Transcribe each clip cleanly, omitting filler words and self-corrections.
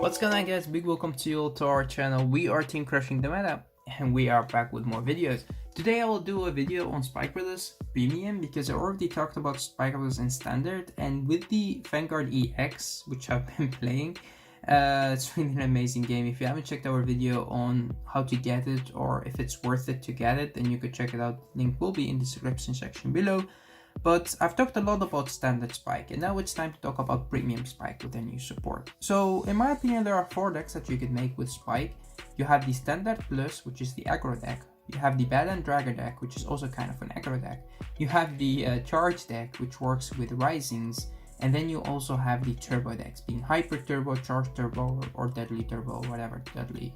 What's going on, guys? Big welcome to you all to our channel. We are Team Crushing the Meta and we are back with more videos. Today I will do a video on Spike Brothers Premium because I already talked about Spike Brothers in Standard, and with the Vanguard EX, which I've been playing, it's really an amazing game. If you haven't checked our video on how to get it or if it's worth it to get it, then you could check it out. Link will be in the description section below. But I've talked a lot about Standard Spike, and now it's time to talk about Premium Spike with their new support. So in my opinion, there are 4 decks that you could make with Spike. You have the Standard Plus, which is the aggro deck. You have the Bad and Dragger deck, which is also kind of an aggro deck. You have the Charge deck, which works with Risings. And then you also have the Turbo decks, being Hyper Turbo, Charge Turbo, or Deadly Turbo, whatever Deadly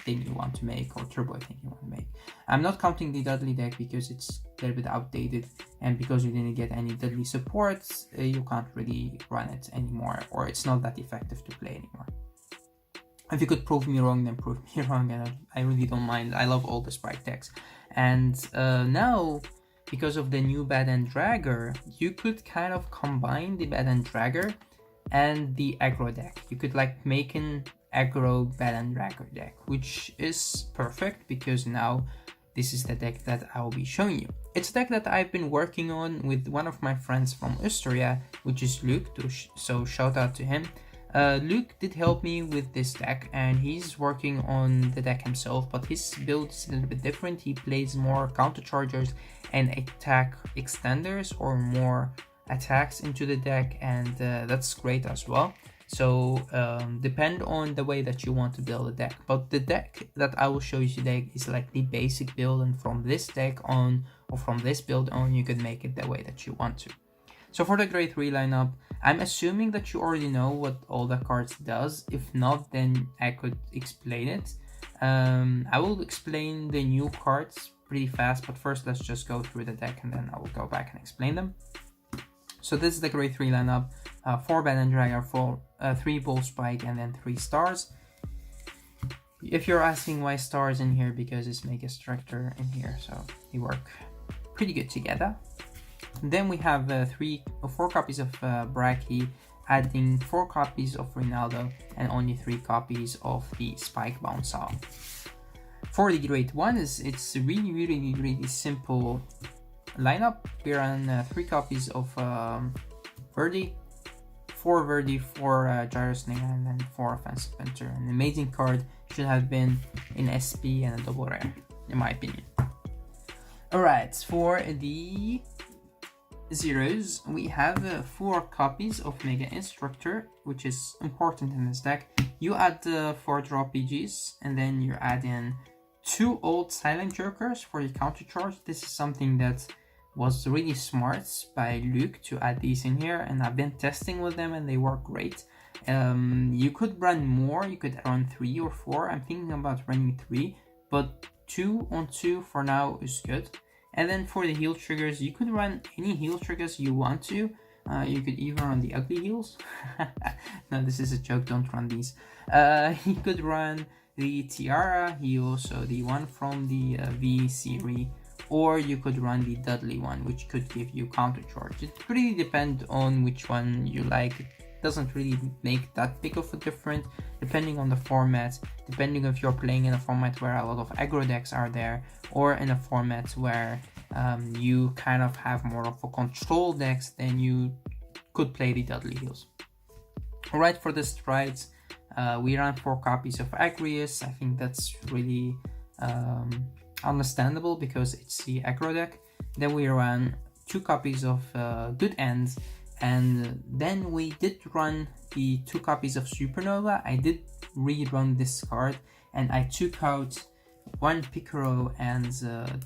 thing you want to make, or Turbo thing you want to make. I'm not counting the Dudley deck because it's a little bit outdated, and because you didn't get any Dudley supports, you can't really run it anymore, or it's not that effective to play anymore. If you could prove me wrong, then prove me wrong, and I really don't mind. I love all the Spike decks. And now, because of the new Bad and Dragger, you could kind of combine the Bad and Dragger and the aggro deck. You could like make an aggro Bad and Dragger deck, which is perfect because now this is the deck that I will be showing you. It's a deck that I've been working on with one of my friends from Austria, which is Luke, so shout out to him. Luke did help me with this deck, and he's working on the deck himself, but his build is a little bit different. He plays more counter chargers and attack extenders, or more attacks into the deck, and that's great as well. So depend on the way that you want to build a deck, but the deck that I will show you today is like the basic build, and from this deck on, or from this build on, you can make it the way that you want to. So for the grade 3 lineup, I'm assuming that you already know what all the cards does. If not, then I could explain it. I will explain the new cards pretty fast, but first let's just go through the deck and then I will go back and explain them. So this is the grade 3 lineup, 4 Bad and Dragger, 3 Bull Spike, and then 3 stars. If you're asking why stars in here, because it's Mega Structure in here, so they work pretty good together. Then we have 4 copies of Bracky, adding 4 copies of Ronaldo and only 3 copies of the Spike Bouncer. For the grade 1, it's really simple lineup. We run 3 copies of Verdi, 4 Verdi, 4 Gyrosling, and then 4 Offensive Enter. An amazing card, should have been in SP and a double rare, in my opinion. Alright, for the zeros, we have 4 copies of Mega Instructor, which is important in this deck. You add 4 draw PGs, and then you add in 2 old Silent Jokers for the counter charge. This is something that was really smart by Luke to add these in here, and I've been testing with them and they work great. You could run more, you could run 3 or 4. I'm thinking about running 3, but 2 on 2 for now is good. And then for the heal triggers, you could run any heal triggers you want to. You could even run the ugly heals. No, this is a joke, don't run these. You could run the Tiara heal, so the one from the V series, or you could run the Dudley one, which could give you counter charge. It really depends on which one you like. It doesn't really make that big of a difference depending on the format, depending if you're playing in a format where a lot of aggro decks are there, or in a format where you kind of have more of a control decks, then you could play the Dudley heals. Alright, for the strides, we run 4 copies of Agrius. I think that's really understandable because it's the aggro deck. Then we run 2 copies of Good Ends, and then we did run the 2 copies of Supernova. I did rerun this card, and I took out 1 Picaro and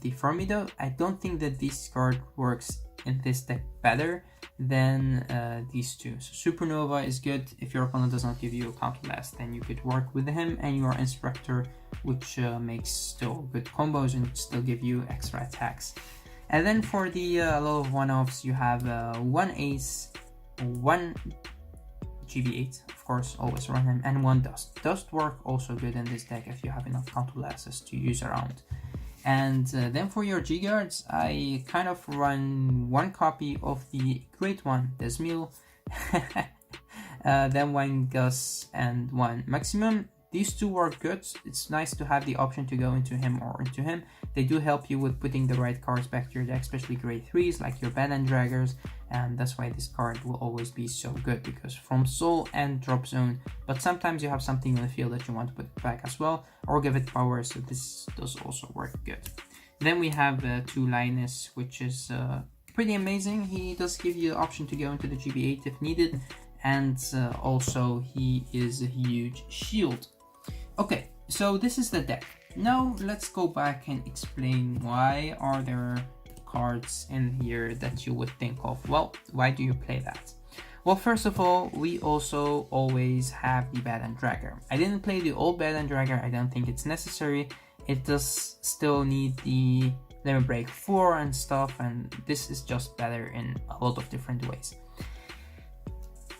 the Formido. I don't think that this card works in this deck better than these 2. So Supernova is good. If your opponent does not give you a counterblast, then you could work with him and your Instructor, which makes still good combos and still give you extra attacks. And then for the lot of one-offs, you have 1 Ace, 1 GB8, of course, always run him, and 1 Dust. Dust work also good in this deck if you have enough counterblasts to use around. And then for your G-Guards, I kind of run 1 copy of the Great One, Desmil, then 1 Gus and 1 Maximum. These two are good. It's nice to have the option to go into him or into him. They do help you with putting the right cards back to your deck, especially grade 3s like your Bad and Draggers, and that's why this card will always be so good, because from Soul and Drop Zone, but sometimes you have something in the field that you want to put back as well, or give it power, so this does also work good. Then we have 2 Linus, which is pretty amazing. He does give you the option to go into the GB8 if needed, and also he is a huge shield. Okay, so this is the deck. Now let's go back and explain why are there cards in here that you would think of. Well, why do you play that? Well, first of all, we also always have the Bad and Dragger. I didn't play the old Bad and Dragger. I don't think it's necessary. It does still need the Limit Break 4 and stuff, and this is just better in a lot of different ways.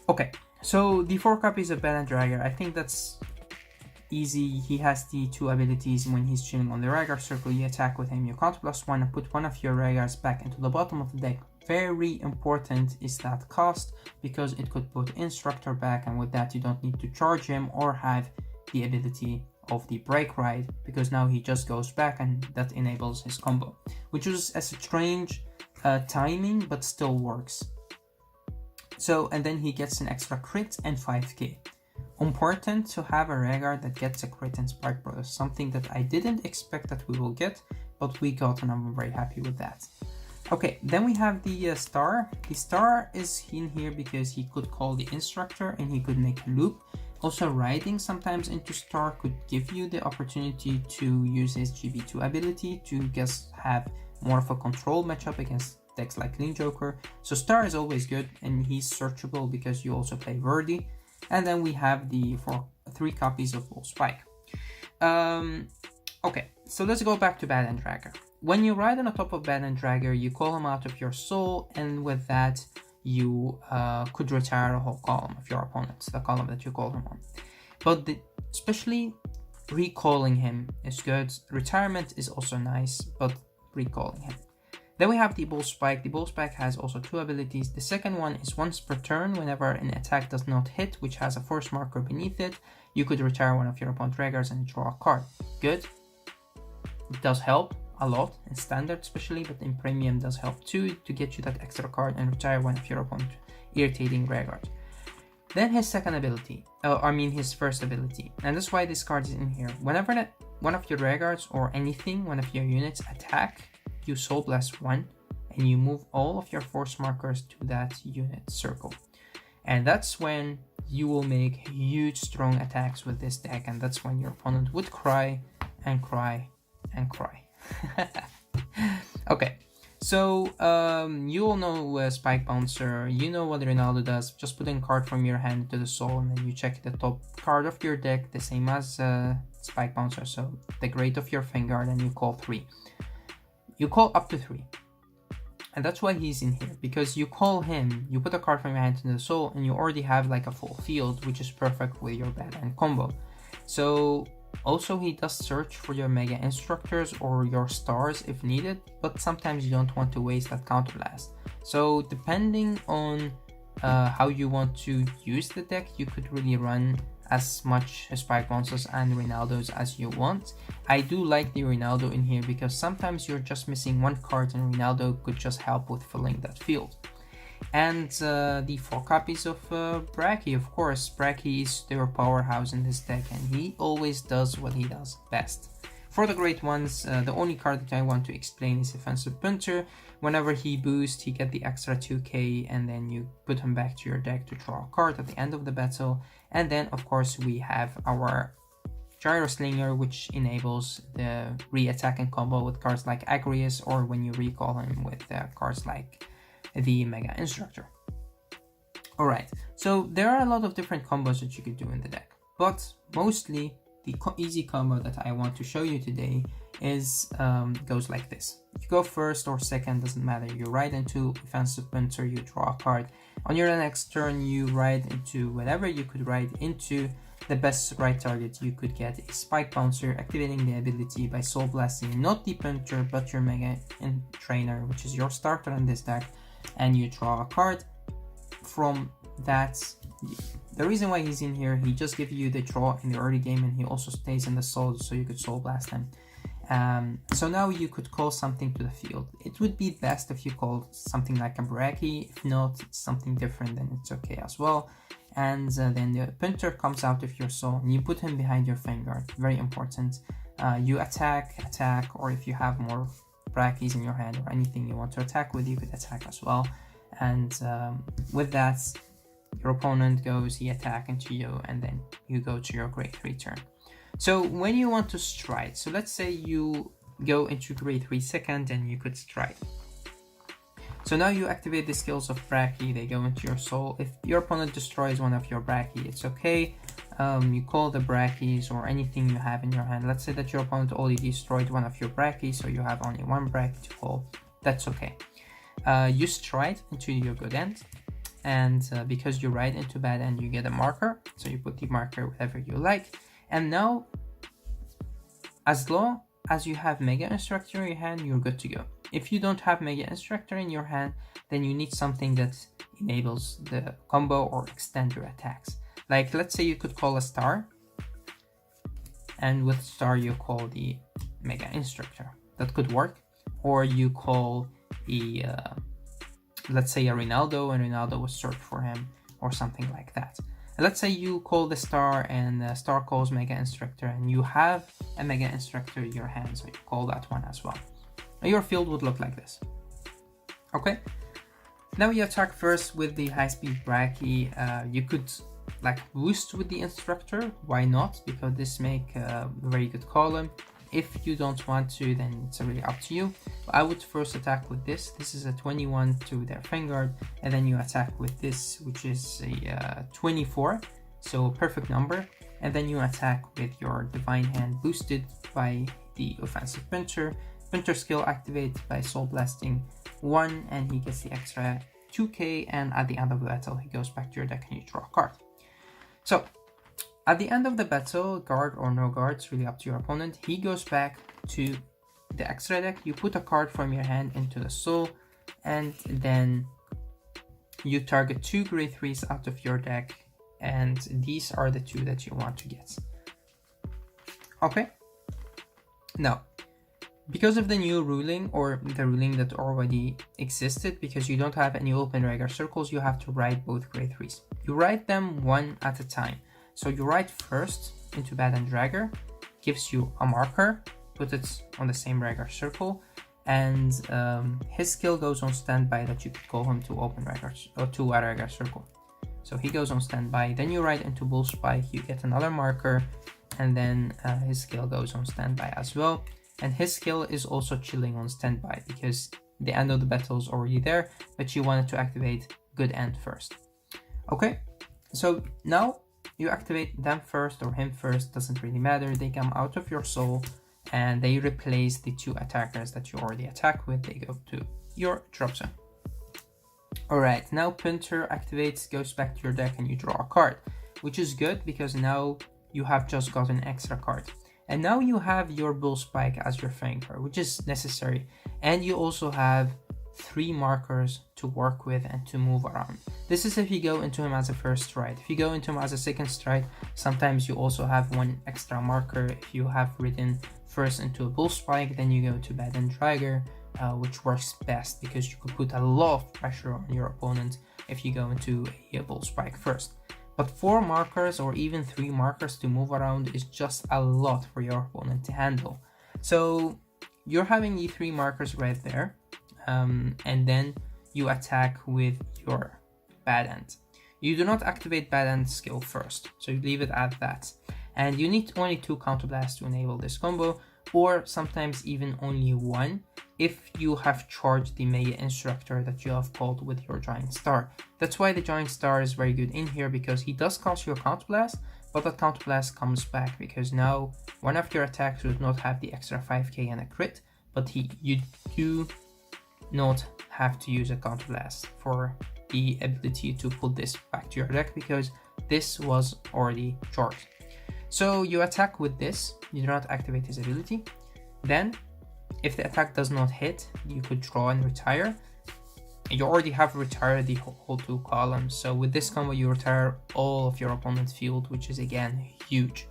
Okay, so the 4 copies of Bad and Dragger, I think that's easy. He has the 2 abilities. When he's chilling on the Rhaegar circle, you attack with him, you count +1 and put one of your Rhaegars back into the bottom of the deck. Very important is that cost, because it could put Instructor back, and with that you don't need to charge him or have the ability of the Break Ride, because now he just goes back and that enables his combo, which is a strange timing but still works. So, and then he gets an extra crit and 5k. Important to have a Rhaegar that gets a crit in Spike Brothers, something that I didn't expect that we will get, but we got, and I'm very happy with that. Okay, then we have the Star. The Star is in here because he could call the Instructor and he could make a loop. Also, riding sometimes into Star could give you the opportunity to use his GB2 ability to just have more of a control matchup against decks like Link Joker. So Star is always good, and he's searchable because you also play Verdi. And then we have the 3 copies of Bull Spike. Okay, so let's go back to Bad and Dragger. When you ride on the top of Bad and Dragger, you call him out of your soul, and with that, you could retire a whole column of your opponents, the column that you call him on. But especially recalling him is good. Retirement is also nice, but recalling him. Then we have the Bull Spike. The Bull Spike has also 2 abilities. The second one is once per turn, whenever an attack does not hit, which has a force marker beneath it, you could retire one of your opponent's Rhaegars and draw a card. Good. It does help a lot, in standard especially, but in premium does help too, to get you that extra card and retire one of your opponent's irritating Rhaegars. Then his second ability, his first ability, and that's why this card is in here. Whenever one of your Rhaegars or anything, one of your units attack, you Soul Blast 1 and you move all of your force markers to that unit circle. And that's when you will make huge strong attacks with this deck, and that's when your opponent would cry and cry and cry. Okay, so you all know Spike Bouncer, you know what Ronaldo does. Just put in card from your hand to the soul, and then you check the top card of your deck, the same as Spike Bouncer, so the grade of your Vanguard, and you call 3. You call up to 3. And that's why he's in here, because you call him, you put a card from your hand to the soul, and you already have like a full field, which is perfect with your Bad Hand combo. So also he does search for your Mega Instructors or your Stars if needed, but sometimes you don't want to waste that counterblast. So depending on how you want to use the deck, you could really run as much Spike Bouncers and Ronaldos as you want. I do like the Ronaldo in here because sometimes you're just missing one card and Ronaldo could just help with filling that field. And the 4 copies of Bracky, of course. Bracky is their powerhouse in this deck, and he always does what he does best. For the great ones, the only card that I want to explain is Offensive Punter. Whenever he boosts, he get the extra 2k, and then you put him back to your deck to draw a card at the end of the battle. And then, of course, we have our Gyro Slinger, which enables the re-attacking combo with cards like Agrius, or when you recall him with cards like the Mega Instructor. Alright, so there are a lot of different combos that you could do in the deck, but mostly the easy combo that I want to show you today is goes like this. If you go first or second, doesn't matter. You ride into Offensive Punter, you draw a card. On your next turn, you ride into whatever you could ride into. The best ride target you could get is Spike Bouncer, activating the ability by Soul Blasting not the Punter but your Mega Trainer, which is your starter in this deck, and you draw a card. From that, the reason why he's in here, he just gives you the draw in the early game, and he also stays in the soul, so you could soul blast him. So now you could call something to the field. It would be best if you call something like a Braki. If not, something different, then it's okay as well. And then the punter comes out of your soul, and you put him behind your Vanguard. Very important. You attack, or if you have more Brakis in your hand or anything you want to attack with, you could attack as well. And with that, your opponent goes, he attack into you, and then you go to your grade 3 turn. So when you want to stride, so let's say you go into grade 3 second, and you could stride. So now you activate the skills of Braki, they go into your soul. If your opponent destroys one of your Braki, it's okay. You call the Brakis or anything you have in your hand. Let's say that your opponent only destroyed one of your Brakis, so you have only one Braki to call. That's okay. You stride into your good end, and because you ride into bad end, you get a marker. So you put the marker wherever you like. And now, as long as you have Mega Instructor in your hand, you're good to go. If you don't have Mega Instructor in your hand, then you need something that enables the combo or extend your attacks. Like, let's say you could call a star, and with star you call the Mega Instructor. That could work. Or you call the, let's say a Ronaldo, and Ronaldo will search for him, or something like that. Let's say you call the star, and star calls Mega Instructor, and you have a Mega Instructor in your hand, so you call that one as well. Your field would look like this. Okay, now you attack first with the high speed Braki. You could like boost with the Instructor, why not, because this make a very good column. If you don't want to, then it's really up to you. I would first attack with this. This is a 21 to their Vanguard, and then you attack with this, which is a 24, so perfect number. And then you attack with your Divine Hand boosted by the offensive punter. Punter skill activates by soul blasting 1, and he gets the extra 2k, and at the end of the battle he goes back to your deck and you draw a card. So at the end of the battle, guard or no guard, it's really up to your opponent, he goes back to the extra deck. You put a card from your hand into the soul, and then you target 2 grade 3s out of your deck, and these are the 2 that you want to get. Okay, now because of the new ruling, or the ruling that already existed, because you don't have any open regular circles, you have to write both grade 3s. You write them one at a time. So you write first into bad and dragger, gives you a marker, put it on the same regular circle, and his skill goes on standby that you could call him to open regular or to a regular circle. So he goes on standby. Then you write into bull spike, you get another marker, and then his skill goes on standby as well. And his skill is also chilling on standby because the end of the battle is already there, but you wanted to activate good end first. Okay, so now you activate them first or him first, doesn't really matter. They come out of your soul and they replace the 2 attackers that you already attack with. They go to your drop zone. Alright, now punter activates, goes back to your deck, and you draw a card, which is good because now you have just got an extra card. And now you have your bull spike as your Vanguard, which is necessary. And you also have 3 markers to work with and to move around. This is if you go into him as a first stride. If you go into him as a second stride, sometimes you also have 1 extra marker. If you have ridden first into a bull spike, then you go to bad and dragger, which works best because you could put a lot of pressure on your opponent if you go into a bull spike first. But 4 markers or even 3 markers to move around is just a lot for your opponent to handle. So you're having the 3 markers right there, and then you attack with your bad end. You do not activate bad end skill first, so you leave it at that. And you need only 2 counterblasts to enable this combo, or sometimes even only 1 if you have charged the Mega Instructor that you have called with your Giant Star. That's why the Giant Star is very good in here, because he does cost you a counterblast, but that counterblast comes back because now one of your attacks would not have the extra 5k and a crit, but you do not have to use a counterblast for the ability to put this back to your deck because this was already charged. So you attack with this, you do not activate his ability. Then if the attack does not hit, you could draw and retire you already have retired the whole 2 columns. So with this combo, you retire all of your opponent's field, which is again huge.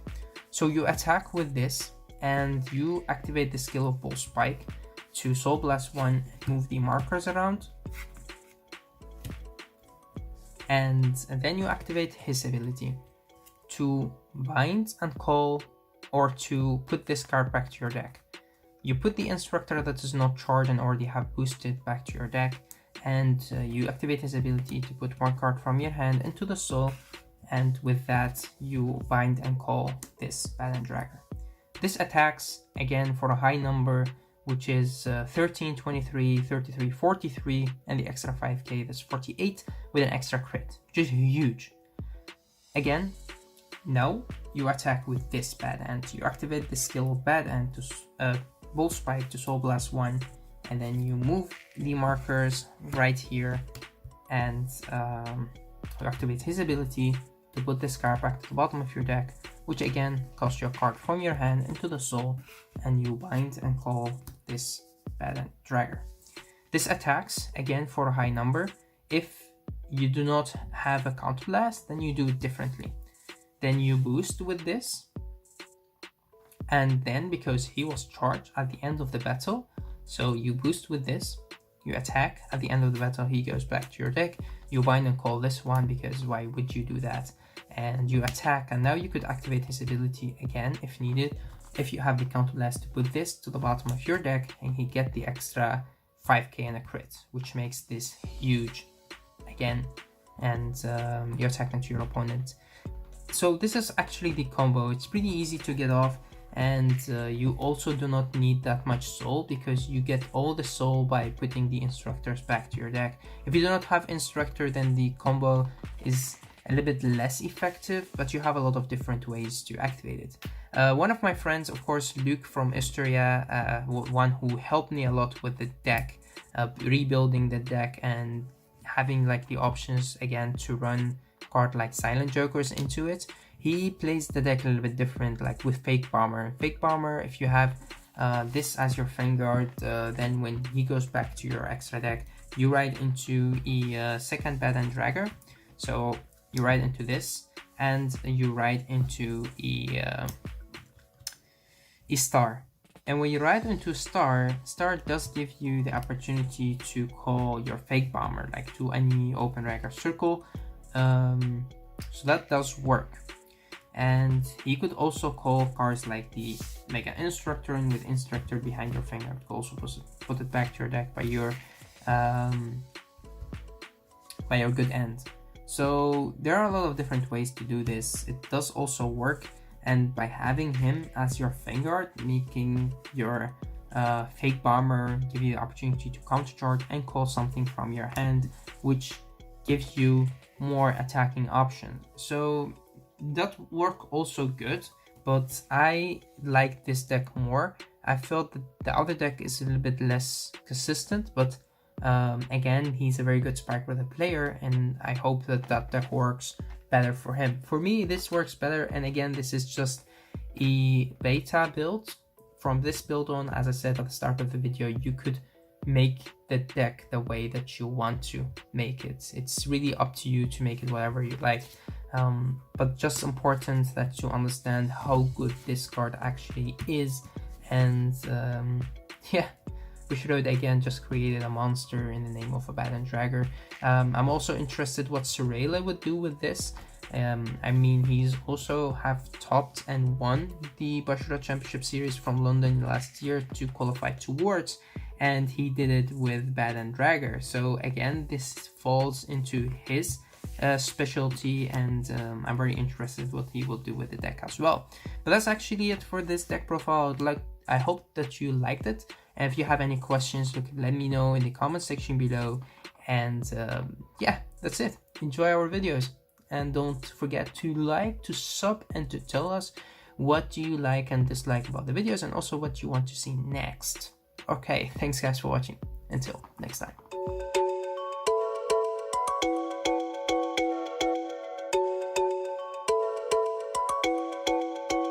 So you attack with this, and you activate the skill of Bull Spike to Soul Blast 1, move the markers around, and then you activate his ability to bind and call, or to put this card back to your deck. You put the instructor that is not charged and already have boosted back to your deck, and you activate his ability to put 1 card from your hand into the soul, and with that you bind and call this Bad End Dragger. This attacks again for a high number, which is 13, 23, 33, 43, and the extra 5k, that's 48, with an extra crit, which is huge. Again, now you attack with this Bad End. You activate the skill of Bad End to Bull Spike to Soul Blast 1, and then you move the markers right here, and you activate his ability to put this card back to the bottom of your deck, which again costs you a card from your hand into the soul, and you bind and call this Bad End Dragger. This attacks again for a high number. If you do not have a counter blast, then you do it differently. Then you boost with this, and then because he was charged at the end of the battle, so you boost with this, you attack at the end of the battle, he goes back to your deck, you bind and call this one, because why would you do that? And you attack, and now you could activate his ability again if needed, if you have the counter blast, to put this to the bottom of your deck, and he get the extra 5k and a crit, which makes this huge again, and you attack into your opponent. So this is actually the combo. It's pretty easy to get off, and you also do not need that much soul, because you get all the soul by putting the instructors back to your deck. If you do not have instructor, then the combo is a little bit less effective, but you have a lot of different ways to activate it. One of my friends, of course, Luke from Istria, one who helped me a lot with the deck, rebuilding the deck and having like the options again to run card like Silent Jokers into it. He plays the deck a little bit different, like with Fake Bomber. Fake Bomber, if you have this as your Vanguard, then when he goes back to your extra deck, you ride into a second Bad End Dragger. So you ride into this, and you ride into a star. And when you ride into star does give you the opportunity to call your Fake Bomber like to any open regular circle. So that does work. And you could also call cards like the Mega Instructor, and with Instructor behind your finger, you could also put it back to your deck by your good end. So there are a lot of different ways to do this. It does also work, and by having him as your Vanguard, making your Fake Bomber give you the opportunity to countercharge and call something from your hand, which gives you more attacking options. So that work also good, but I like this deck more. I felt that the other deck is a little bit less consistent, but again, he's a very good Spike Brother player, and I hope that that deck works better for him. For me, this works better, and again, this is just a beta build. From this build on, as I said at the start of the video, you could make the deck the way that you want to make it. It's really up to you to make it whatever you like. But just important that you understand how good this card actually is. And yeah, Bushiroad again just created a monster in the name of a Bad End Dragger. I'm also interested what Sorela would do with this. I mean, he's also have topped and won the Bushiroad Championship Series from London last year to qualify towards, and he did it with Bad End Dragger. So again, this falls into his specialty, and I'm very interested what he will do with the deck as well. But that's actually it for this deck profile. I hope that you liked it, and if you have any questions, you can let me know in the comment section below. And yeah, that's it. Enjoy our videos, and don't forget to like, to sub, and to tell us what you like and dislike about the videos, and also what you want to see next. Okay, thanks guys for watching. Until next time.